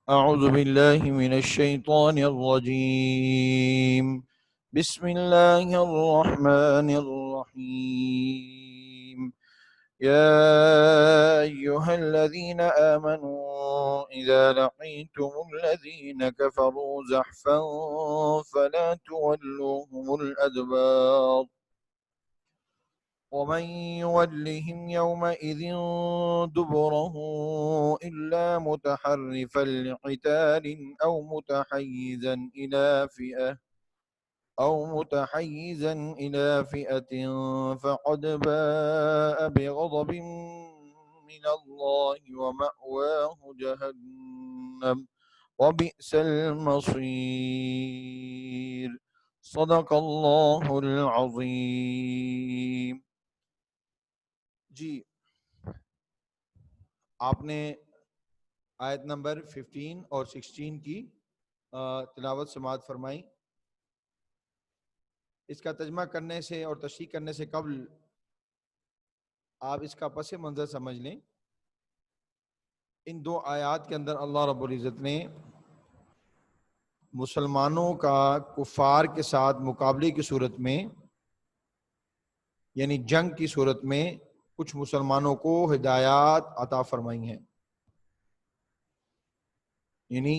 أعوذ بالله من الشيطان الرجيم. بسم الله الرحمن الرحيم. يا أيها الذين آمنوا إذا لقيتم الذين كفروا زحفا فلا تولوهم الأدبار ومن يولهم يومئذ دبره إلا متحرفا لقتال أو متحيزا إلى فئة فقد باء بغضب من الله ومأواه جهنم وبئس المصير. صدق اللہ العظیم. جی آپ نے آیت نمبر 15 اور 16 کی تلاوت سماعت فرمائی. اس کا ترجمہ کرنے سے اور تشریح کرنے سے قبل آپ اس کا پس منظر سمجھ لیں. ان دو آیات کے اندر اللہ رب العزت نے مسلمانوں کا کفار کے ساتھ مقابلے کی صورت میں، یعنی جنگ کی صورت میں، کچھ مسلمانوں کو ہدایات عطا فرمائی ہیں. یعنی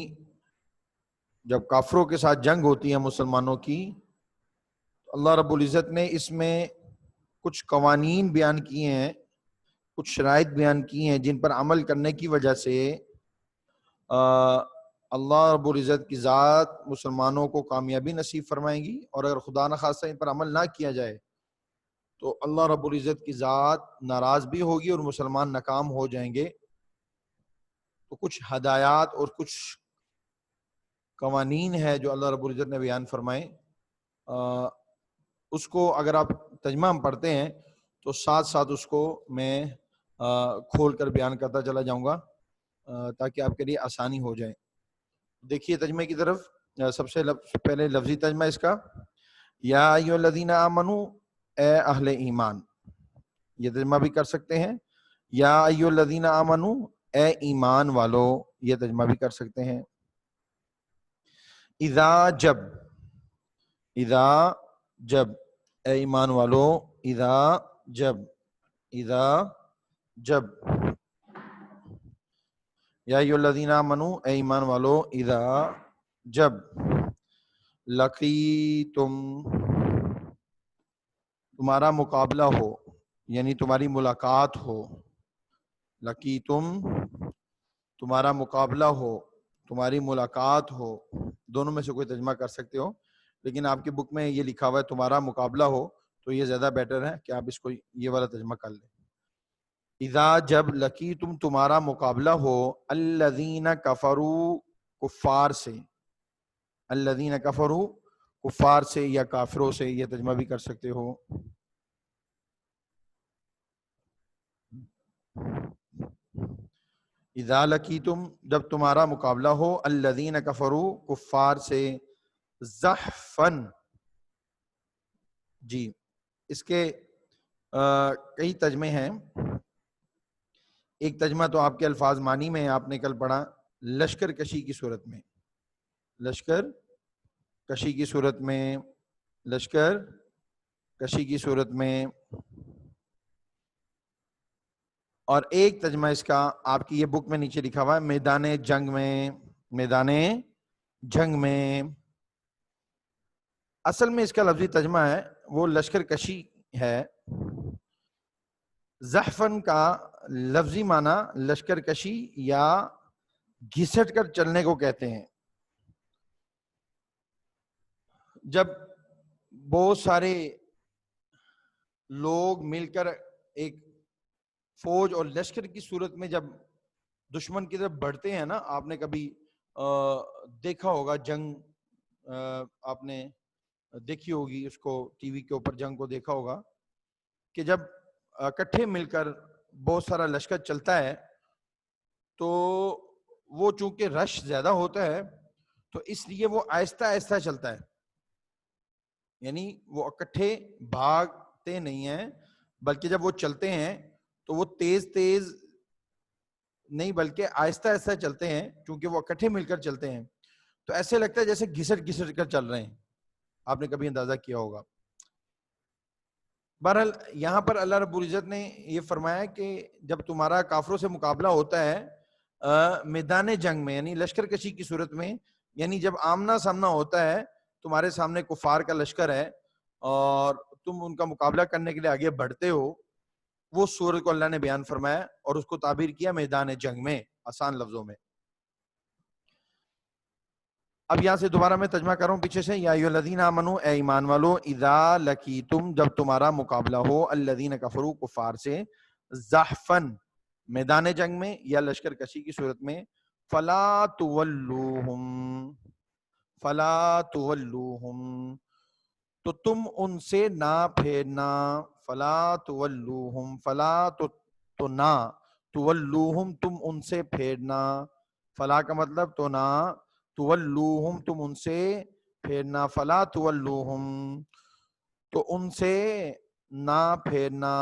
جب کافروں کے ساتھ جنگ ہوتی ہے مسلمانوں کی، اللہ رب العزت نے اس میں کچھ قوانین بیان کیے ہیں، کچھ شرائط بیان کی ہیں جن پر عمل کرنے کی وجہ سے اللہ رب العزت کی ذات مسلمانوں کو کامیابی نصیب فرمائیں گی، اور اگر خدا نخواستہ ان پر عمل نہ کیا جائے تو اللہ رب العزت کی ذات ناراض بھی ہوگی اور مسلمان ناکام ہو جائیں گے. تو کچھ ہدایات اور کچھ قوانین ہے جو اللہ رب العزت نے بیان فرمائے. اس کو اگر آپ ترجمہ پڑھتے ہیں تو ساتھ ساتھ اس کو میں کھول کر بیان کرتا چلا جاؤں گا تاکہ آپ کے لیے آسانی ہو جائے. دیکھیے ترجمے کی طرف. سب سے پہلے لفظی ترجمہ اس کا، یا ایھا الذین آمنو، اے اہل ایمان. یہ ترجمہ بھی کر سکتے ہیں یا ایھا الذین آمنو، اے ایمان والو. یہ ترجمہ بھی کر سکتے ہیں. اذا جب، اذا جب، اے ایمان والو. اذا جب، اذا جب. یا ایھا الذین آمنو، اے ایمان والو. اذا جب، لقیتم، تمہارا مقابلہ ہو، یعنی تمہاری ملاقات ہو. لقیتم، تمہارا مقابلہ ہو، تمہاری ملاقات ہو. دونوں میں سے کوئی ترجمہ کر سکتے ہو، لیکن آپ کی بک میں یہ لکھا ہوا ہے تمہارا مقابلہ ہو، تو یہ زیادہ بیٹر ہے کہ آپ اس کو یہ والا ترجمہ کر لیں. اذا جب، لقیتم، تمہارا مقابلہ ہو، الذین کفروا، کفار سے. الذین کفروا، کفار سے یا کافروں سے، یہ ترجمہ بھی کر سکتے ہو. اذا لقیتم، جب تمہارا مقابلہ ہو، الذین کفروا، کفار سے، زحفاً. جی اس کے کئی ترجمے ہیں. ایک ترجمہ تو آپ کے الفاظ معنی میں آپ نے کل پڑھا، لشکر کشی کی صورت میں. لشکر کشی کی صورت میں، لشکر کشی کی صورت میں. اور ایک ترجمہ اس کا آپ کی یہ بک میں نیچے لکھا ہوا ہے، میدان جنگ میں. میدان جنگ میں. اصل میں اس کا لفظی ترجمہ ہے وہ لشکر کشی ہے. زحفن کا لفظی معنی لشکر کشی یا گھسٹ کر چلنے کو کہتے ہیں. جب بہت سارے لوگ مل کر ایک فوج اور لشکر کی صورت میں جب دشمن کی طرف بڑھتے ہیں نا، آپ نے کبھی دیکھا ہوگا جنگ، آپ نے دیکھی ہوگی اس کو ٹی وی کے اوپر، جنگ کو دیکھا ہوگا کہ جب اکٹھے مل کر بہت سارا لشکر چلتا ہے تو وہ چونکہ رش زیادہ ہوتا ہے تو اس لیے وہ آہستہ آہستہ چلتا ہے. یعنی وہ اکٹھے بھاگتے نہیں ہیں، بلکہ جب وہ چلتے ہیں تو وہ تیز تیز نہیں بلکہ آہستہ آہستہ چلتے ہیں، کیونکہ وہ اکٹھے مل کر چلتے ہیں تو ایسے لگتا ہے جیسے گھسٹ گھسٹ کر چل رہے ہیں. آپ نے کبھی اندازہ کیا ہوگا. بہرحال یہاں پر اللہ رب العزت نے یہ فرمایا کہ جب تمہارا کافروں سے مقابلہ ہوتا ہے میدان جنگ میں، یعنی لشکر کشی کی صورت میں، یعنی جب آمنا سامنا ہوتا ہے، تمہارے سامنے کفار کا لشکر ہے اور تم ان کا مقابلہ کرنے کے لیے آگے بڑھتے ہو، وہ صورت کو اللہ نے بیان فرمایا اور اس کو تعبیر کیا میدان جنگ میں، آسان لفظوں میں. اب یہاں سے دوبارہ میں ترجمہ کر رہا ہوں پیچھے سے. یا ایھا الذین آمنوا، اے ایمان والو، اذا لقیتم، جب تمہارا مقابلہ ہو، الذین کفروا، کفار سے، زحفن، میدان جنگ میں یا لشکر کشی کی صورت میں، فلا تولوہم، فلا تولوہم، تو تم ان سے نہ پھیرنا، فلا تولوہم، فلا تو نہ، تولوہم، تم ان سے پھیرنا، فلا کا مطلب تو نہ، تولوہم، تم ان سے پھیرنا، فلا تولوہم، تو ان سے نہ پھیرنا،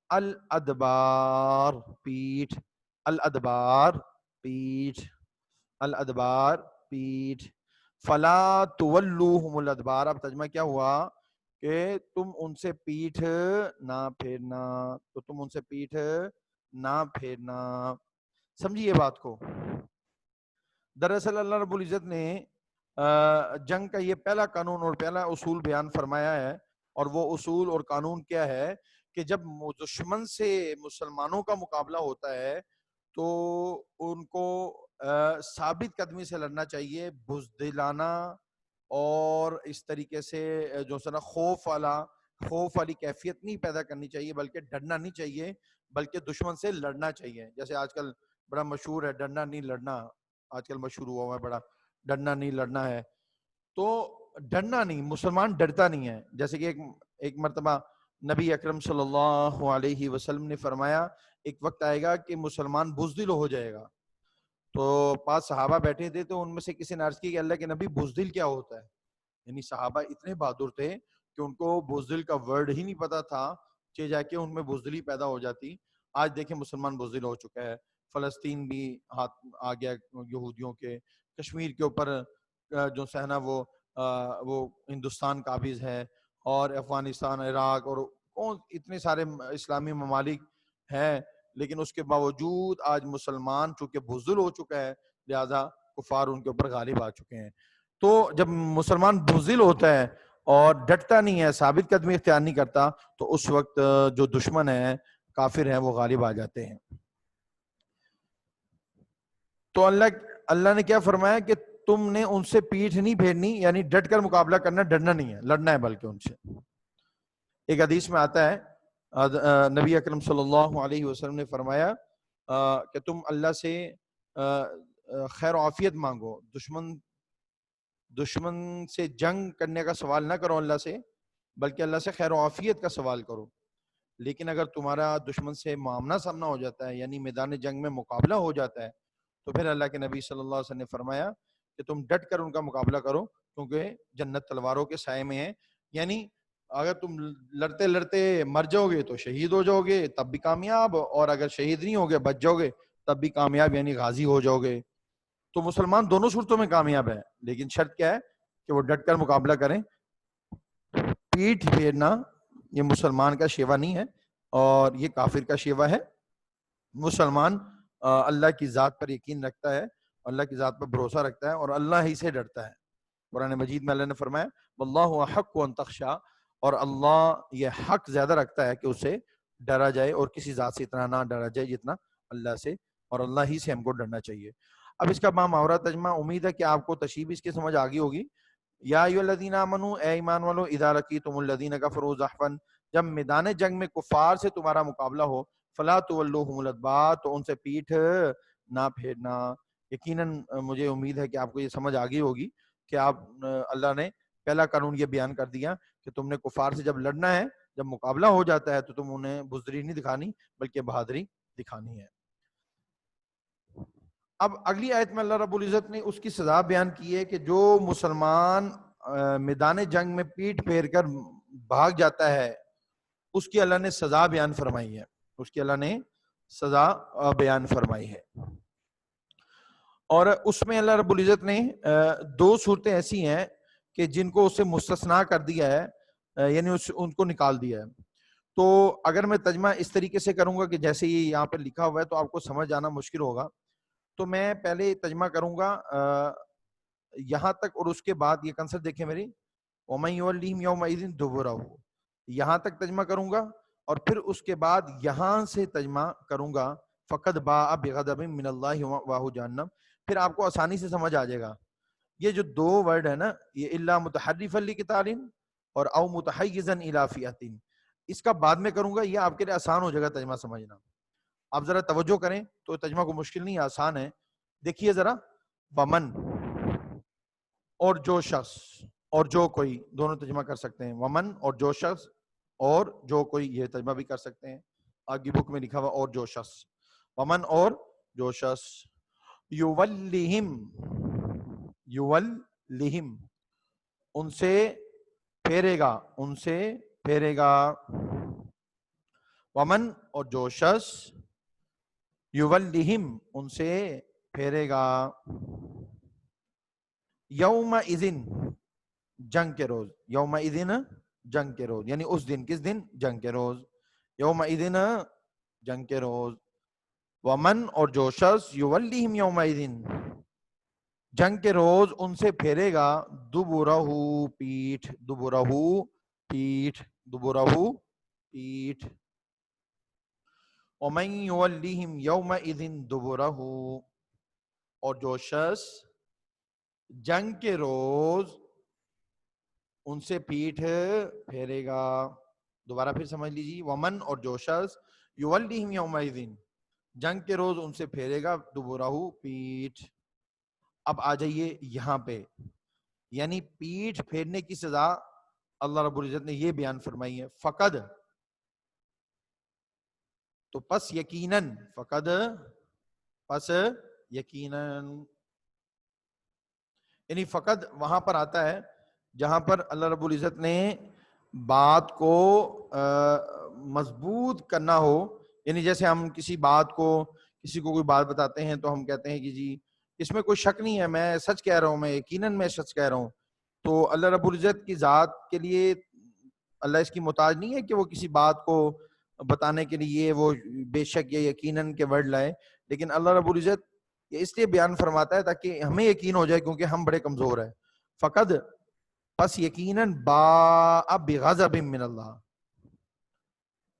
الادبار، پیٹھ، الادبار، پیٹھ، الادبار، پیٹھ، فلا تولوہم الادبار. اب ترجمہ کیا ہوا کہ تم ان سے پیٹھ نہ پھیرنا، تو تم ان سے پیٹھ نہ پھیرنا. سمجھیے بات کو. دراصل اللہ رب العزت نے جنگ کا یہ پہلا قانون اور پہلا اصول بیان فرمایا ہے، اور وہ اصول اور قانون کیا ہے کہ جب دشمن سے مسلمانوں کا مقابلہ ہوتا ہے تو ان کو ثابت قدمی سے لڑنا چاہیے، بزدلانہ اور اس طریقے سے جو سنا خوف والی کیفیت نہیں پیدا کرنی چاہیے، بلکہ ڈرنا نہیں چاہیے، بلکہ دشمن سے لڑنا چاہیے. جیسے آج کل بڑا مشہور ہے ڈرنا نہیں لڑنا، آج کل مشہور ہوا ہوا ہے بڑا، ڈرنا نہیں لڑنا ہے. تو ڈرنا نہیں، مسلمان ڈرتا نہیں ہے. جیسے کہ ایک مرتبہ نبی اکرم صلی اللہ علیہ وسلم نے فرمایا ایک وقت آئے گا کہ مسلمان بزدل ہو جائے گا. تو پاس صحابہ بیٹھے تھے تو ان میں سے کسی نے عرض کی کہ اللہ کے نبی بزدل کیا ہوتا ہے؟ یعنی صحابہ اتنے بہادر تھے کہ ان کو بزدل کا ورڈ ہی نہیں پتا تھا، چہ جا کے ان میں بزدلی پیدا ہو جاتی. آج دیکھیں مسلمان بزدل ہو چکا ہے، فلسطین بھی ہاتھ آ گیا یہودیوں کے، کشمیر کے اوپر جو سہنا وہ ہندوستان قابض ہے، اور افغانستان، عراق اور اتنے سارے اسلامی ممالک ہیں، لیکن اس کے باوجود آج مسلمان چونکہ بزدل ہو چکا ہے، لہذا کفار ان کے اوپر غالب آ چکے ہیں. تو جب مسلمان بزدل ہوتا ہے اور ڈٹتا نہیں ہے، ثابت قدمی اختیار نہیں کرتا، تو اس وقت جو دشمن ہے، کافر ہیں، وہ غالب آ جاتے ہیں. تو اللہ نے کیا فرمایا کہ تم نے ان سے پیٹھ نہیں پھیرنی، یعنی ڈٹ کر مقابلہ کرنا، ڈرنا نہیں ہے، لڑنا ہے بلکہ ان سے. ایک حدیث میں آتا ہے نبی اکرم صلی اللہ علیہ وسلم نے فرمایا کہ تم اللہ سے خیر و عافیت مانگو، دشمن سے جنگ کرنے کا سوال نہ کرو اللہ سے، بلکہ اللہ سے خیر و عافیت کا سوال کرو. لیکن اگر تمہارا دشمن سے معاملہ سامنا ہو جاتا ہے، یعنی میدان جنگ میں مقابلہ ہو جاتا ہے، تو پھر اللہ کے نبی صلی اللہ علیہ وسلم نے فرمایا کہ تم ڈٹ کر ان کا مقابلہ کرو، کیونکہ جنت تلواروں کے سائے میں ہے. یعنی اگر تم لڑتے لڑتے مر جاؤ گے تو شہید ہو جاؤ گے، تب بھی کامیاب، اور اگر شہید نہیں ہوگے بچ جاؤ گے تب بھی کامیاب، یعنی غازی ہو جاؤ گے. تو مسلمان دونوں صورتوں میں کامیاب ہے، لیکن شرط کیا ہے کہ وہ ڈٹ کر مقابلہ کریں. پیٹھ پھیرنا یہ مسلمان کا شیوا نہیں ہے، اور یہ کافر کا شیوا ہے. مسلمان اللہ کی ذات پر یقین رکھتا ہے، اللہ کی ذات پر بھروسہ رکھتا ہے، اور اللہ ہی سے ڈرتا ہے. قرآن مجید میں اللہ نے فرمایا واللہ احق ان تخشى، اور اللہ یہ حق زیادہ رکھتا ہے کہ اسے ڈرا جائے، اور کسی ذات سے اتنا نہ ڈرا جائے جتنا اللہ سے، اور اللہ ہی سے ہم کو ڈرنا چاہیے. اب اس کا بامحاورہ ترجمہ، امید ہے کہ آپ کو تشریح اس کی سمجھ آگئی ہوگی. یا ایھا الذین آمنوا، اے ایمان والو، اذا لقیتم الذین کفروا زحفا، جب میدان جنگ میں کفار سے تمہارا مقابلہ ہو، فلا تولوہم الادبار، تو ان سے پیٹھ نہ پھیرنا. یقیناً مجھے امید ہے کہ آپ کو یہ سمجھ آگئی ہوگی کہ اللہ نے پہلا قانون یہ بیان کر دیا کہ تم نے کفار سے جب لڑنا ہے، جب مقابلہ ہو جاتا ہے، تو تم انہیں بزدلی نہیں دکھانی بلکہ بہادری دکھانی ہے. اب اگلی آیت میں اللہ رب العزت نے اس کی سزا بیان کی ہے کہ جو مسلمان میدان جنگ میں پیٹھ پھیر کر بھاگ جاتا ہے، اس کی اللہ نے سزا بیان فرمائی ہے، اس کی اللہ نے سزا بیان فرمائی ہے. اور اس میں اللہ رب العزت نے دو صورتیں ایسی ہیں کہ جن کو اس سے مستثنا کر دیا ہے، یعنی ان کو نکال دیا ہے. تو اگر میں ترجمہ اس طریقے سے کروں گا کہ جیسے یہ یہاں پہ لکھا ہوا ہے تو آپ کو سمجھ جانا مشکل ہوگا. تو میں پہلے ترجمہ کروں گا یہاں تک، اور اس کے بعد یہ کنسرٹ دیکھیں میری، وَمَن يُوَلِّهِمْ يَوْمَئِذٍ دُبُرَهُ، یہاں تک ترجمہ کروں گا، اور پھر اس کے بعد یہاں سے ترجمہ کروں گا فَقَدْ بَاءَ بِغَضَبٍ مِّنَ اللَّهِ وَمَأْوَاهُ جَهَنَّمُ. پھر آپ کو آسانی سے سمجھ آ جائے گا. یہ جو دو ورڈ ہے نا، یہ الا متحرفا لقتال اور او متحیزا الی فئۃ، اس کا بعد میں کروں گا، یہ آپ کے لیے آسان ہو جائے گا ترجمہ سمجھنا. آپ ذرا توجہ کریں تو ترجمہ کو مشکل نہیں، آسان ہے. دیکھیے ذرا، ومن اور جو شخص اور جو کوئی، دونوں ترجمہ کر سکتے ہیں. ومن اور جو شخص اور جو کوئی، یہ ترجمہ بھی کر سکتے ہیں. آگے بک میں لکھا ہوا اور جو شخص، ومن اور جو شخص، یولہم، یولہم ان سے پھیرے گا، ان سے پھیرے گا. ومن اور جو شخص، یولہم ان سے پھیرے گا. یوم اذن جنگ کے روز، یوم اذن جنگ کے روز، یعنی اس دن، کس دن؟ جنگ کے روز. یوم اذن جنگ کے روز. ومن اور جو شخص، یولہم یوم اذن جنگ کے روز ان سے پھیرے گا، دبرہ پیٹھ، دبرہ پیٹھ، دبرہ پیٹھ. ومن یولہم یومئذ دبرہ، اور جو شخص جنگ کے روز ان سے پیٹھ پھیرے گا. دوبارہ پھر سمجھ لیجیے، ومن اور جو شخص، یولہم یومئذ جنگ کے روز ان سے پھیرے گا، دبرہ پیٹھ. اب آ جائیے یہاں پہ، یعنی پیٹھ پھیرنے کی سزا اللہ رب العزت نے یہ بیان فرمائی ہے. فقد تو پس یقیناً، فقد پس یقیناً، یعنی فقد وہاں پر آتا ہے جہاں پر اللہ رب العزت نے بات کو مضبوط کرنا ہو. یعنی جیسے ہم کسی بات کو، کسی کو کوئی بات بتاتے ہیں تو ہم کہتے ہیں کہ جی اس میں کوئی شک نہیں ہے، میں سچ کہہ رہا ہوں، میں یقیناً میں سچ کہہ رہا ہوں. تو اللہ رب العزت کی ذات کے لیے اللہ اس کی محتاج نہیں ہے کہ وہ کسی بات کو بتانے کے لیے وہ بے شک یا یقیناً کے ورڈ لائے، لیکن اللہ رب العزت یہ اس لیے بیان فرماتا ہے تاکہ ہمیں یقین ہو جائے، کیونکہ ہم بڑے کمزور ہیں. فقد پس یقیناً باء بغضب من اللہ،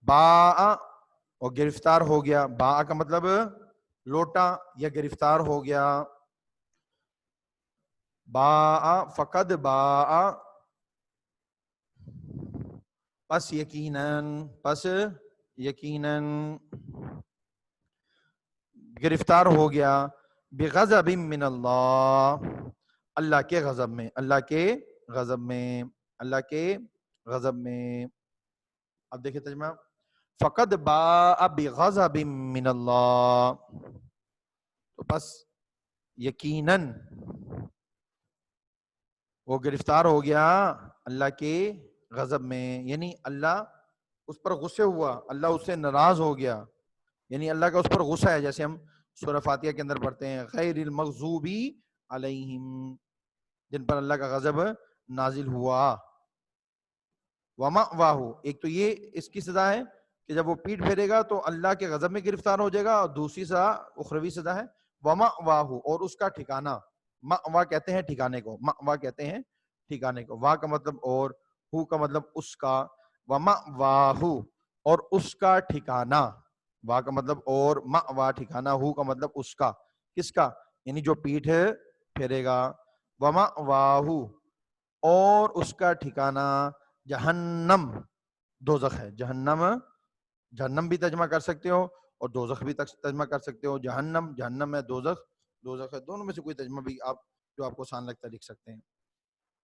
باء اور گرفتار ہو گیا. باء کا مطلب لوٹا یا گرفتار ہو گیا. باء فقد باء پس یقیناً، پس یقیناً گرفتار ہو گیا، بغضب من اللہ، اللہ کے غضب میں، اللہ کے غضب میں، اللہ کے غضب میں. اب دیکھیں ترجمہ، فقد باء بغضب من اللہ، تو بس یقیناً وہ گرفتار ہو گیا اللہ کے غضب میں، یعنی اللہ اس پر غصے ہوا، اللہ اس سے ناراض ہو گیا، یعنی اللہ کا اس پر غصہ ہے. جیسے ہم سورہ فاتحہ کے اندر پڑھتے ہیں، غیر المغضوب علیہم، جن پر اللہ کا غضب نازل ہوا. ومأواہ، ایک تو یہ اس کی سزا ہے کہ جب وہ پیٹ پھیرے گا تو اللہ کے غضب میں گرفتار ہو جائے گا، اور دوسری سزا اخروی سزا ہے ومأواہ، اور اس کا ٹھکانہ. مأوا کہتے ہیں ٹھکانے کو، مأوا کہتے ہیں ٹھکانے کو. وا کا مطلب اور، ہو کا مطلب اس کا، ومأواہ اور اس کا ٹھکانہ. وا کا مطلب اور، مأوا ٹھکانہ، ہو کا مطلب اس کا. کس کا؟ یعنی جو پیٹھ پھیرے گا. ومأواہ اور اس کا ٹھکانہ جہنم، دوزخ ہے. جہنم، جہنم بھی ترجمہ کر سکتے ہو اور دوزخ بھی ترجمہ کر سکتے ہو. جہنم، جہنم ہے، دوزخ، دوزخ ہے. دونوں میں سے کوئی ترجمہ بھی آپ جو آپ کو آسان لگتا ہے لکھ سکتے ہیں.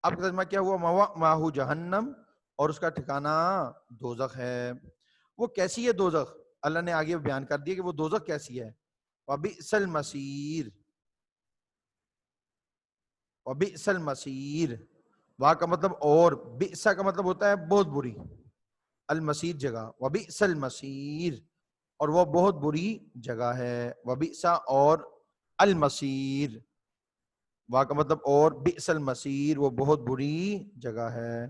اب ترجمہ کیا ہوا؟ مأواہ جہنم اور اس کا ٹھکانہ دوزخ ہے. وہ کیسی ہے دوزخ؟ اللہ نے آگے بیان کر دیا کہ وہ دوزخ کیسی ہے. وبئس المصیر، وبئس المصیر، وا کا مطلب اور، بئس کا مطلب ہوتا ہے بہت بری، المصیر جگہ، وبئس المصیر اور وہ بہت بری جگہ ہے. وبئس اور المصیر، وا کا مطلب اور، بئس المصیر وہ بہت بری جگہ ہے،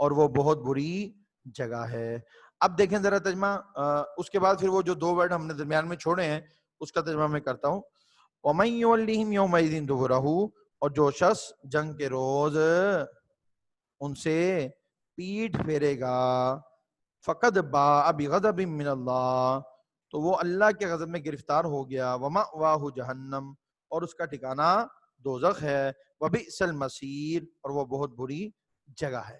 اور وہ بہت بری جگہ ہے۔ اب دیکھیں ذرا ترجمہ، اس کے بعد پھر وہ جو دو ورڈ ہم نے درمیان میں چھوڑے ہیں اس کا ترجمہ میں کرتا ہوں۔ وَمَن يُوَلِّهِمْ يَوْمَئِذٍ دُبُرَهُ، اور جو شخص جنگ کے روز ان سے پیٹھ پھیرے گا، فَقَدْ بَاءَ بِغَضَبٍ مِّنَ اللَّهِ، تو وہ اللہ کے غضب میں گرفتار ہو گیا، وَمَأْوَاهُ جَهَنَّمْ، اور اس کا ٹھکانہ دوزخ ہے، وَبِئْسَ الْمَصِيرُ، اور وہ بہت بری جگہ ہے۔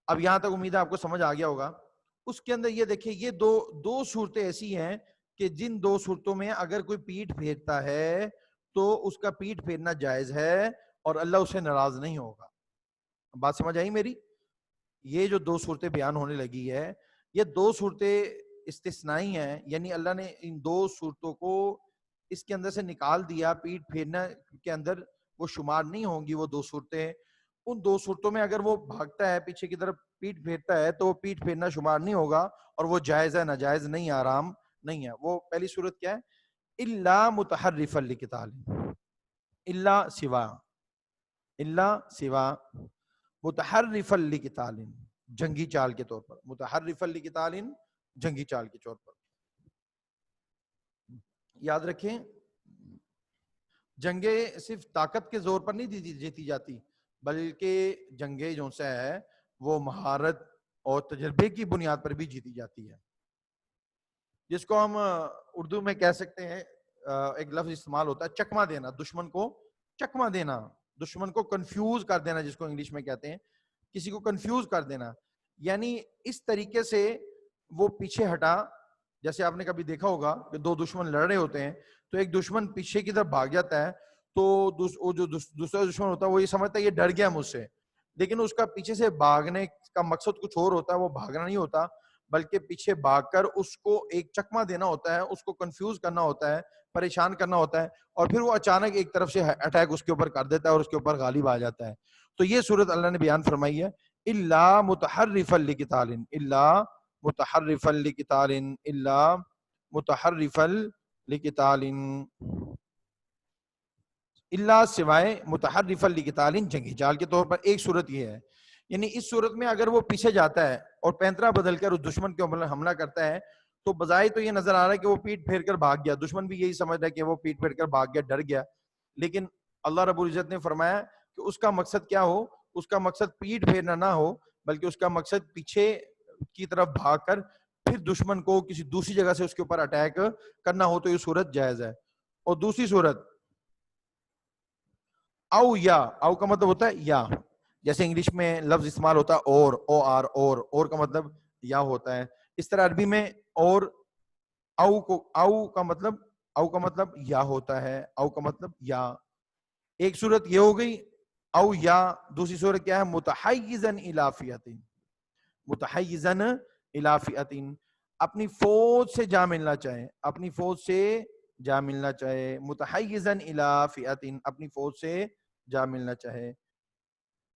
اب یہاں تک امید ہے آپ کو سمجھ آ گیا ہوگا۔ اس کے اندر یہ دیکھیں، یہ دو صورتیں ایسی ہیں کہ جن دو صورتوں میں اگر کوئی پیٹھ پھیرتا ہے تو اس کا پیٹھ پھیرنا جائز ہے اور اللہ اسے ناراض نہیں ہوگا۔ بات سمجھ آئی میری؟ یہ جو دو صورتیں بیان ہونے لگی ہے، یہ دو صورتیں استثنائی ہیں، یعنی اللہ نے ان دو صورتوں کو اس کے اندر سے نکال دیا، پیٹھ پھیرنا کے اندر وہ شمار نہیں ہوں گی وہ دو صورتیں۔ ان دو صورتوں میں اگر وہ بھاگتا ہے پیچھے کی طرف، پیٹھ پھیرتا ہے، تو وہ پیٹھ پھیرنا شمار نہیں ہوگا اور وہ جائز ہے، ناجائز نہیں، آرام نہیں ہے۔ وہ پہلی صورت کیا ہے؟ الا متحرفا لقتال، الا سوا، الا سوا متحرفا لقتال، جنگی چال کے طور پر، متحرفا لقتال جنگی چال کے طور پر۔ یاد رکھیں، جنگیں صرف طاقت کے زور پر نہیں جیتی جاتی، بلکہ جنگیں جو سے ہے وہ مہارت اور تجربے کی بنیاد پر بھی جیتی جاتی ہے، جس کو ہم اردو میں کہہ سکتے ہیں، ایک لفظ استعمال ہوتا ہے چکما دینا، دشمن کو چکما دینا، دشمن کو کنفیوز کر دینا، جس کو انگلش میں کہتے ہیں کسی کو کنفیوز کر دینا، یعنی اس طریقے سے وہ پیچھے ہٹا۔ جیسے آپ نے کبھی دیکھا ہوگا کہ دو دشمن لڑ رہے ہوتے ہیں تو ایک دشمن پیچھے کی طرف بھاگ جاتا ہے، تو وہ جو دوسرا دشمن ہوتا ہے وہ یہ سمجھتا ہے یہ ڈر گیا مجھ سے، لیکن اس کا پیچھے سے بھاگنے کا مقصد کچھ اور ہوتا ہے، وہ بھاگنا نہیں ہوتا بلکہ پیچھے بھاگ کر اس کو ایک چکما دینا ہوتا ہے، اس کو کنفیوز کرنا ہوتا ہے، پریشان کرنا ہوتا ہے، اور پھر وہ اچانک ایک طرف سے اٹیک اس کے اوپر کر دیتا ہے اور اس کے اوپر غالب آ جاتا ہے۔ تو یہ صورت اللہ نے بیان فرمائی ہے، الا متحرفا لقتال، الا متحرفا لقتال، الا متحرفا لقتال، الا سوائے متحرفا لقتال جنگی چال کے طور پر۔ ایک صورت یہ ہے، یعنی اس صورت میں اگر وہ پیچھے جاتا ہے اور پینترا بدل کر اس دشمن کے اوپر حملہ کرتا ہے تو بظاہر تو یہ نظر آ رہا ہے کہ وہ پیٹ پھیر کر بھاگ گیا، دشمن بھی یہی سمجھ رہا ہے کہ وہ پیٹ پھیر کر بھاگ گیا، ڈر گیا، لیکن اللہ رب العزت نے فرمایا کہ اس کا مقصد کیا ہو، اس کا مقصد پیٹ پھیرنا نہ ہو، بلکہ اس کا مقصد پیچھے کی طرف بھاگ کر پھر دشمن کو کسی دوسری جگہ سے اس کے اوپر اٹیک کرنا ہو، تو یہ صورت جائز ہے۔ اور دوسری صورت او، یا او کا مطلب ہوتا ہے یا، جیسے انگلش میں لفظ استعمال ہوتا ہے اور، او آر، اور کا مطلب یا ہوتا ہے، اس طرح عربی میں اور او کا مطلب یا ہوتا ہے، او کا مطلب یا۔ ایک صورت یہ ہو گئی او یا، دوسری صورت کیا ہے؟ متحیزا الی فئۃ، متحیزا الی فئۃ، اپنی فوج سے جا ملنا چاہے، اپنی فوج سے جا ملنا چاہے، متحیزا الی فئۃ، اپنی فوج سے جا ملنا چاہے۔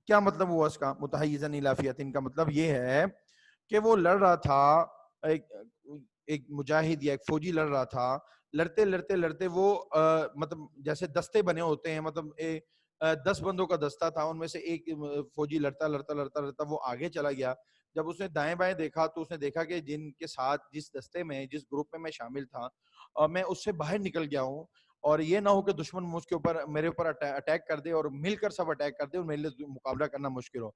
کیا مطلب ہوا اس کا؟ متحیزا الی فئۃ کا مطلب یہ ہے کہ وہ لڑ رہا تھا، ایک مجاہد یا ایک فوجی لڑ رہا تھا، لڑتے لڑتے لڑتے وہ مطلب جیسے دستے بنے ہوتے ہیں، مطلب 10 بندوں کا دستہ تھا، ان میں سے ایک فوجی لڑتا لڑتا لڑتا لڑتا وہ آگے چلا گیا۔ جب اس نے دائیں بائیں دیکھا تو اس نے دیکھا کہ جن کے ساتھ، جس دستے میں، جس گروپ میں شامل تھا، میں اس سے باہر نکل گیا ہوں، اور یہ نہ ہو کہ دشمن مجھ کے اوپر، میرے اوپر اٹیک کر دے اور مل کر سب اٹیک کر دے اور میرے لیے مقابلہ کرنا مشکل ہو۔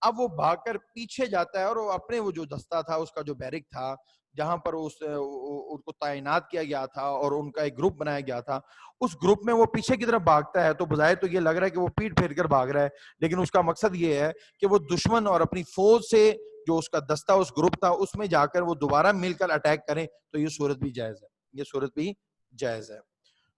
اب وہ بھاگ کر پیچھے جاتا ہے اور وہ اپنے وہ جو دستہ تھا، اس کا جو بیرک تھا، جہاں پر ان کو تعینات کیا گیا تھا اور ان کا ایک گروپ بنایا گیا تھا، اس گروپ میں وہ پیچھے کی طرف بھاگتا ہے، تو بظاہر تو یہ لگ رہا ہے کہ وہ پیٹ پھیر کر بھاگ رہا ہے، لیکن اس کا مقصد یہ ہے کہ وہ دشمن اور اپنی فوج سے جو اس کا دستہ، اس گروپ تھا، اس میں جا کر وہ دوبارہ مل کر اٹیک کریں، تو یہ صورت بھی جائز ہے، یہ صورت بھی جائز ہے۔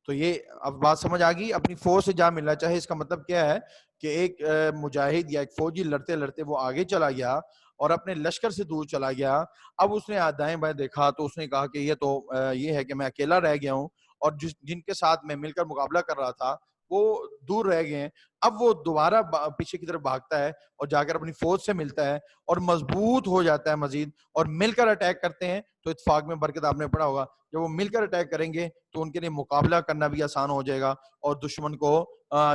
تو یہ اب بات سمجھ آ گئی، اپنی فوج سے جا ملنا چاہے، اس کا مطلب کیا ہے کہ ایک مجاہد یا ایک فوجی لڑتے لڑتے وہ آگے چلا گیا اور اپنے لشکر سے دور چلا گیا، اب اس نے دائیں بائیں دیکھا تو اس نے کہا کہ یہ ہے کہ میں اکیلا رہ گیا ہوں، اور جن کے ساتھ میں مل کر مقابلہ کر رہا تھا وہ دور رہ گئے ہیں۔ اب وہ دوبارہ پیچھے کی طرف بھاگتا ہے اور جا کر اپنی فوج سے ملتا ہے اور مضبوط ہو جاتا ہے مزید، اور مل کر اٹیک کرتے ہیں، تو اتفاق میں برکت آپ نے پڑھا ہوگا، جب وہ مل کر اٹیک کریں گے تو ان کے لیے مقابلہ کرنا بھی آسان ہو جائے گا اور دشمن کو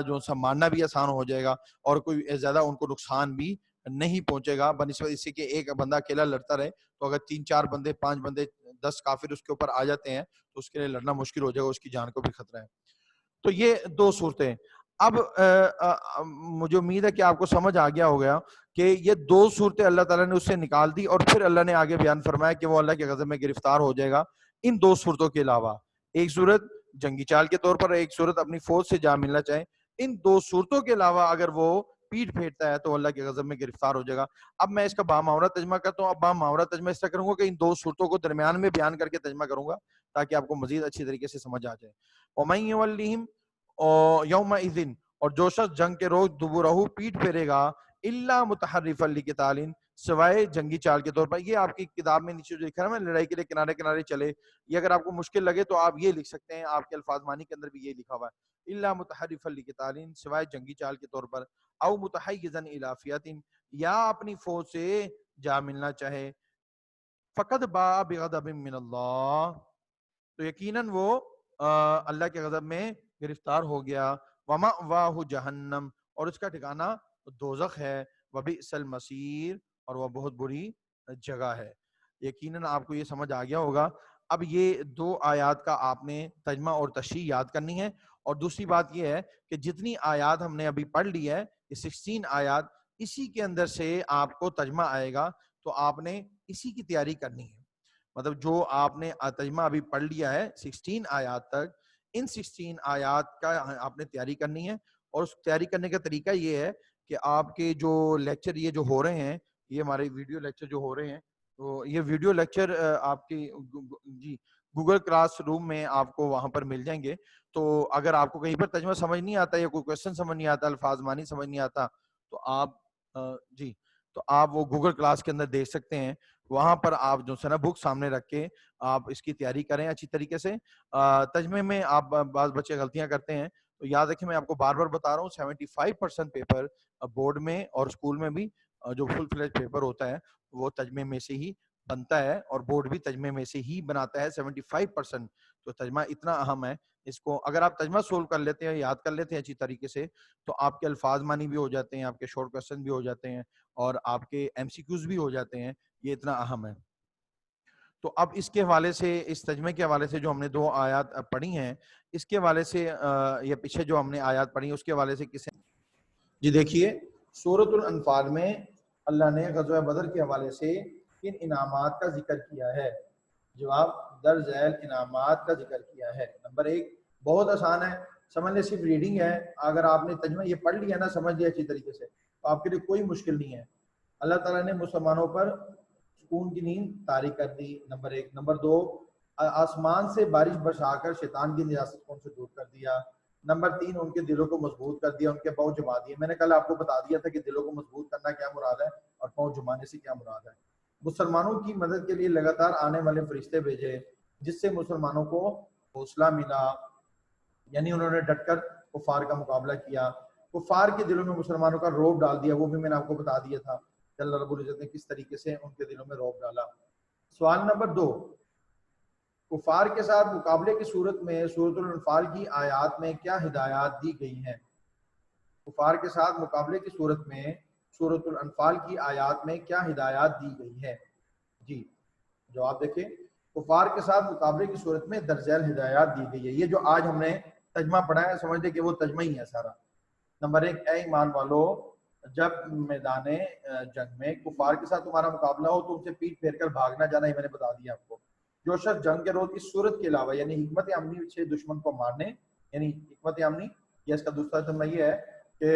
جو سا مارنا بھی آسان ہو جائے گا اور کوئی زیادہ ان کو نقصان بھی نہیں پہنچے گا، بنسبت اسی کہ ایک بندہ اکیلا لڑتا رہے تو اگر 3-4 بندے 5 بندے 10 کافر اس کے اوپر آ جاتے ہیں تو اس کے لیے لڑنا مشکل ہو جائے گا، اس کی جان کو بھی خطرہ ہے۔ تو یہ 2 صورتیں۔ اب مجھے امید ہے کہ آپ کو سمجھ آ گیا ہوگا کہ یہ 2 صورتیں اللہ تعالیٰ نے اس سے نکال دی اور پھر اللہ نے آگے بیان فرمایا کہ وہ اللہ کے غضب میں گرفتار ہو جائے گا ان 2 صورتوں کے علاوہ۔ ایک صورت جنگی چال کے طور پر، ایک صورت اپنی فوج سے جا ملنا چاہے، ان 2 صورتوں کے علاوہ اگر وہ پیٹ پھیرتا ہے تو اللہ کے غضب میں گرفتار ہو جائے گا۔ اب میں اس کا باماورہ ترجمہ کرتا ہوں۔ اب باماورہ ترجمہ اس طرح کروں گا کہ ان 2 صورتوں کو درمیان میں بیان کر کے ترجمہ کروں گا تاکہ آپ کو مزید اچھی طریقے سے سمجھ آ جائے۔ وَمَن يُوَلِّهِمْ یومئذ، اور جو شخص جنگ کے روز دبرہ پیٹ پھیرے گا، الا متحرفا لقتال، سوائے جنگی چال کے طور پر۔ یہ آپ کی کتاب میں نیچے جو لکھا ہے نا لڑائی کے لیے کنارے کنارے چلے، یہ اگر آپ کو مشکل لگے تو آپ یہ لکھ سکتے ہیں، آپ کے الفاظ مانی کے اندر بھی یہ لکھا ہوا ہے، الا متحرفا لقتال، سوائے جنگی چال کے طور پر، او متحیزا الی فئۃ، یا اپنی فوج سے جا ملنا چاہے، فقد باء بغضب من اللہ، تو یقیناً وہ اللہ کے غضب میں گرفتار ہو گیا، ومأواہ جہنم، اور اس کا ٹھکانہ دوزخ ہے، وبئس المصیر، اور وہ بہت بری جگہ ہے۔ یقیناً آپ کو یہ سمجھ آ گیا ہوگا۔ اب یہ 2 آیات کا آپ نے ترجمہ اور تشریح یاد کرنی ہے، اور دوسری بات یہ ہے کہ جتنی آیات ہم نے ابھی پڑھ لی ہے، یہ 16 آیات، اسی کے اندر سے آپ کو ترجمہ آئے گا، تو آپ نے اسی کی تیاری کرنی ہے۔ مطلب جو آپ نے ترجمہ ابھی پڑھ لیا ہے 16 آیات تک، ان 16 آیات کا آپ نے تیاری کرنی ہے، اور اس تیاری کرنے کا طریقہ یہ ہے کہ آپ کے جو لیکچر یہ جو ہو رہے ہیں، یہ ہمارے ویڈیو لیکچر جو ہو رہے ہیں، تو یہ ویڈیو لیکچر آپ کی جی گوگل کلاس روم میں آپ کو وہاں پر مل جائیں گے۔ تو اگر آپ کو کہیں پر ترجمہ سمجھ نہیں آتا یا کوئی کویسچن سمجھ نہیں آتا، الفاظ مانی سمجھ نہیں آتا، تو آپ جی تو آپ وہ گوگل کلاس کے اندر دیکھ سکتے ہیں، وہاں پر آپ جو ہے نا بک سامنے رکھ کے آپ اس کی تیاری کریں اچھی طریقے سے۔ ترجمے میں آپ بعض بچے غلطیاں کرتے ہیں، تو یاد رکھیں، میں آپ کو بار بار بتا رہا ہوں، 75% پیپر بورڈ میں اور اسکول میں بھی جو فل فلیج پیپر ہوتا ہے وہ ترجمے میں سے ہی بنتا ہے، اور بورڈ بھی ترجمے میں سے ہی بناتا ہے 75%۔ تو ترجمہ اتنا اہم ہے، اس کو اگر آپ ترجمہ سولو کر لیتے ہیں، یاد کر لیتے ہیں اچھی طریقے سے، تو آپ کے الفاظ مانی بھی ہو جاتے ہیں، آپ کے شارٹ کوسچن بھی ہو جاتے ہیں، اور آپ کے ایم سی کیوز بھی ہو جاتے ہیں۔ یہ اتنا اہم ہے۔ تو اب اس کے حوالے سے، اس ترجمے کے حوالے سے جو ہم نے 2 آیات پڑھی ہیں، اس کے حوالے سے یہ پیچھے جو ہم نے آیات پڑھی اس کے حوالے سے کسے جی دیکھیے، سورۃ الانفال میں اللہ نے غزوہ بدر کے حوالے سے کن انعامات کا ذکر کیا ہے؟ جواب، در ذیل انعامات کا ذکر کیا ہے۔ نمبر 1، بہت آسان ہے سمجھنے، صرف ریڈنگ ہے، اگر آپ نے ترجمہ یہ پڑھ لیا نا، سمجھ لیا اچھی طریقے سے، تو آپ کے لیے کوئی مشکل نہیں ہے۔ اللہ تعالیٰ نے مسلمانوں پر سکون کی نیند طاری کر دی، نمبر 1۔ نمبر 2، آسمان سے بارش برسا کر شیطان کی نجاست کو ان سے دور کر دیا۔ نمبر 3، ان کے دلوں کو مضبوط کر دیا، ان کے پاؤں جما دیے۔ میں نے کل آپ کو بتا دیا تھا کہ دلوں کو مضبوط کرنا کیا مراد ہے اور پاؤں جمانے سے کیا مراد ہے۔ مسلمانوں کی مدد کے لیے لگاتار آنے والے فرشتے بھیجے، جس سے مسلمانوں کو حوصلہ ملا، یعنی انہوں نے ڈٹ کر کفار کا مقابلہ کیا۔ کفار کے دلوں میں مسلمانوں کا رعب ڈال دیا، وہ بھی میں نے آپ کو بتا دیا تھا کہ اللہ رب العزت نے کس طریقے سے ان کے دلوں میں رعب ڈالا۔ سوال نمبر 2، کفار کے ساتھ مقابلے کی صورت میں سورۃ الانفال کی آیات میں کیا ہدایات دی گئی ہیں؟ کفار کے ساتھ مقابلے کی صورت میں سورۃ الانفال کی آیات میں کیا ہدایات دی گئی ہے؟ جی جواب دیکھیں، کفار کے ساتھ مقابلے کی صورت میں درج ذیل ہدایات دی گئی ہے۔ یہ جو آج ہم نے ترجمہ پڑھا ہے، سمجھ لیں کہ وہ ترجمہ ہی ہے سارا۔ نمبر 1، اے ایمان والو، جب میدان جنگ میں کفار کے ساتھ تمہارا مقابلہ ہو تو ان سے پیٹ پھیر کر بھاگنا جانا، یہ میں نے بتا دیا آپ کو۔ جو شخص جنگ کے روز اس صورت کے علاوہ، یعنی حکمت عملی سے دشمن کو مارنے، یعنی حکمت عملی، یا اس کا دوسرا ترجمہ یہ ہے کہ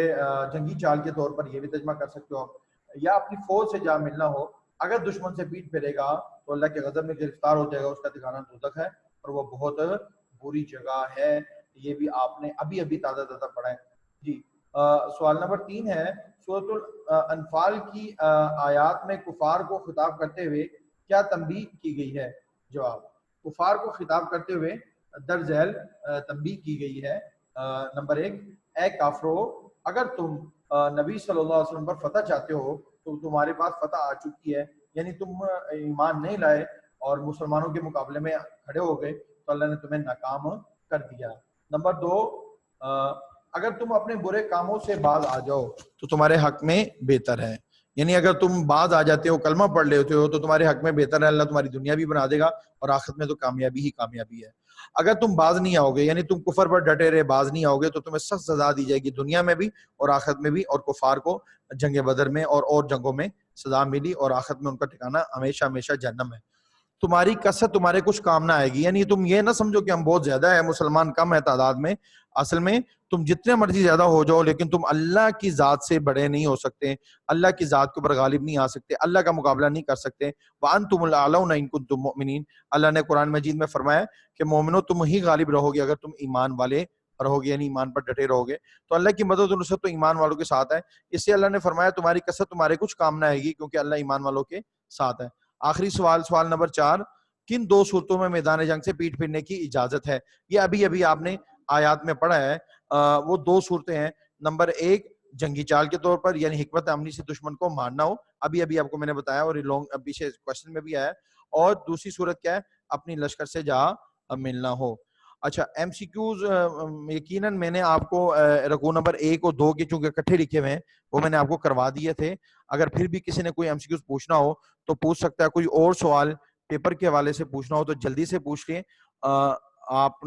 جنگی چال کے طور پر یہ بھی ترجمہ کر سکتے ہو، یا اپنی فوج سے جا ملنا ہو، اگر دشمن سے پیٹ پھیرے گا تو اللہ کے غضب میں گرفتار ہو جائے گا، اس کا ٹھکانہ دوزخ ہے اور وہ بہت بری جگہ ہے۔ یہ بھی آپ نے ابھی ابھی تازہ پڑھا ہے۔ جی سوال نمبر 3 ہے، سورۃ الانفال کی آیات میں کفار کو خطاب کرتے ہوئے کیا تنبیہ کی گئی ہے؟ جواب، کفار کو خطاب کرتے ہوئے در ذیل تنبیہ کی گئی ہے۔ نمبر 1، اے کافرو، اگر تم نبی صلی اللہ علیہ وسلم پر فتح چاہتے ہو تو تمہارے پاس فتح آ چکی ہے، یعنی تم ایمان نہیں لائے اور مسلمانوں کے مقابلے میں کھڑے ہو گئے تو اللہ نے تمہیں ناکام کر دیا۔ نمبر 2، اگر تم اپنے برے کاموں سے باز آ جاؤ تو تمہارے حق میں بہتر ہے، یعنی اگر تم باز آ جاتے ہو، کلمہ پڑھ لیتے ہو تو تمہارے حق میں بہتر ہے، اللہ تمہاری دنیا بھی بنا دے گا اور آخرت میں تو کامیابی ہی کامیابی ہے۔ اگر تم باز نہیں آؤ گے، یعنی تم کفر پر ڈٹے رہے، باز نہیں آؤ گے، تو تمہیں سخت سزا دی جائے گی دنیا میں بھی اور آخرت میں بھی، اور کفار کو جنگ بدر میں اور جنگوں میں سزا ملی اور آخرت میں ان کا ٹھکانہ ہمیشہ ہمیشہ جہنم ہے۔ تمہاری کثرت تمہارے کچھ کام نہ آئے گی، یعنی تم یہ نہ سمجھو کہ ہم بہت زیادہ ہیں، مسلمان کم ہے تعداد میں، اصل میں تم جتنے مرضی زیادہ ہو جاؤ لیکن تم اللہ کی ذات سے بڑے نہیں ہو سکتے، اللہ کی ذات کے اوپر غالب نہیں آ سکتے، اللہ کا مقابلہ نہیں کر سکتے۔ وَأَنْتُمُ الْأَعْلَوْنَ إِن كُنتُم مُؤْمِنِينَ، اللہ نے قرآن مجید میں فرمایا کہ مومنو تم ہی غالب رہو گے اگر تم ایمان والے رہو گے، یعنی ایمان پر ڈٹے رہو گے، تو اللہ کی مدد و نصرت تو ایمان والوں کے ساتھ ہے۔ اس سے اللہ نے فرمایا تمہاری کثرت تمہارے کچھ کام نہ آئے گی کیونکہ اللہ ایمان والوں کے ساتھ ہے۔ آخری سوال نمبر 4، کن 2 صورتوں میں میدان جنگ سے پیٹ پھیرنے کی اجازت ہے؟ یہ ابھی آپ نے آیات میں پڑھا ہے، وہ 2 صورتیں ہیں۔ نمبر 1 جنگی چال کے طور پر، یعنی حکمت عملی سے دشمن کو مارنا ہو، ابھی آپ کو میں نے بتایا اور لانگ پیچھے کوشچن میں بھی آیا، اور دوسری صورت کیا ہے؟ اپنی لشکر سے جا ملنا ہو۔ اچھا ایم سی کیوز یقیناً میں نے آپ کو رکوع نمبر 1 اور 2 کے چونکہ اکٹھے لکھے ہوئے ہیں وہ میں نے آپ کو کروا دیے تھے، اگر پھر بھی کسی نے کوئی ایم سی کیوز پوچھنا ہو تو پوچھ سکتا ہے، کوئی اور سوال پیپر کے حوالے سے پوچھنا ہو تو جلدی سے پوچھ لیں۔ آپ